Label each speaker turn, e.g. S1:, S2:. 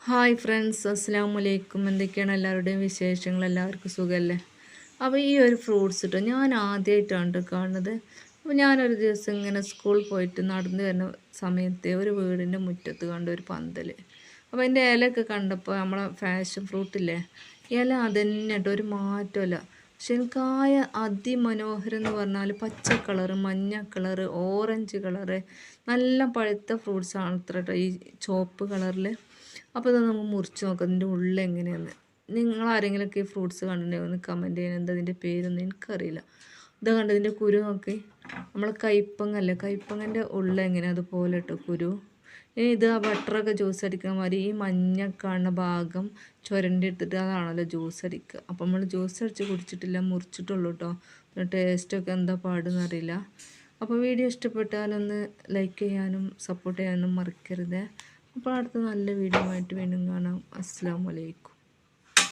S1: Hi friends, അസ്സലാമു അലൈക്കും. എന്തൊക്കെയാണ് എല്ലാവരുടെയും വിശേഷങ്ങൾ? എല്ലാവർക്കും സുഖമല്ലേ? അപ്പോൾ ഈ ഒരു ഫ്രൂട്ട്സ് കിട്ടും ഞാൻ ആദ്യമായിട്ടാണ് കാണുന്നത്. അപ്പോൾ ഞാനൊരു ദിവസം ഇങ്ങനെ സ്കൂളിൽ പോയിട്ട് നടന്നു വരുന്ന സമയത്ത് ഒരു വീടിൻ്റെ മുറ്റത്ത് കണ്ട ഒരു പന്തൽ. അപ്പോൾ അതിൻ്റെ ഇലയൊക്കെ കണ്ടപ്പോൾ നമ്മളെ ഫാഷൻ ഫ്രൂട്ടില്ലേ, ഇല അതന്നെ കേട്ടോ, ഒരു മാറ്റമല്ല. പക്ഷെ എനിക്കായ അതിമനോഹരം എന്ന് പറഞ്ഞാൽ പച്ച കളറ്, മഞ്ഞ കളറ്, ഓറഞ്ച് കളറ്, നല്ല പഴുത്ത ഫ്രൂട്ട്സാണ് അത്ര കേട്ടോ ഈ ചുവപ്പ് കളറിൽ. അപ്പോൾ ഇത് നമുക്ക് മുറിച്ച് നോക്കാം ഇതിൻ്റെ ഉള്ളിൽ എങ്ങനെയാണ്. നിങ്ങൾ ആരെങ്കിലുമൊക്കെ ഈ ഫ്രൂട്ട്സ് കണ്ടിട്ടുണ്ടെങ്കിൽ ഒന്ന് കമൻറ്റ് ചെയ്യണം. എന്താ ഇതിൻ്റെ പേരൊന്നും എനിക്കറിയില്ല. ഇത് കണ്ട് ഇതിൻ്റെ കുരു നോക്കി, നമ്മൾ കയ്പ്പങ്ങല്ലേ, കയ്പ്പങ്ങൻ്റെ ഉള്ളിൽ എങ്ങനെ അതുപോലെ ഇട്ടോ കുരു. ഇനി ഇത് ആ ബട്ടറൊക്കെ ജ്യൂസ് അടിക്കുന്ന മാതിരി ഈ മഞ്ഞ കാണുന്ന ഭാഗം ചുരണ്ടി എടുത്തിട്ട് അതാണല്ലോ ജ്യൂസ് അടിക്കുക. അപ്പോൾ നമ്മൾ ജ്യൂസ് അടിച്ച് കുടിച്ചിട്ടില്ല, മുറിച്ചിട്ടുള്ളൂ കേട്ടോ. ടേസ്റ്റൊക്കെ എന്താ പാടെന്ന് അറിയില്ല. അപ്പോൾ വീഡിയോ ഇഷ്ടപ്പെട്ടാലൊന്ന് ലൈക്ക് ചെയ്യാനും സപ്പോർട്ട് ചെയ്യാനും മറക്കരുത്. അപ്പോൾ അടുത്ത നല്ല വീഡിയോ ആയിട്ട് വീണ്ടും കാണാം. അസ്സലാമു അലൈക്കും.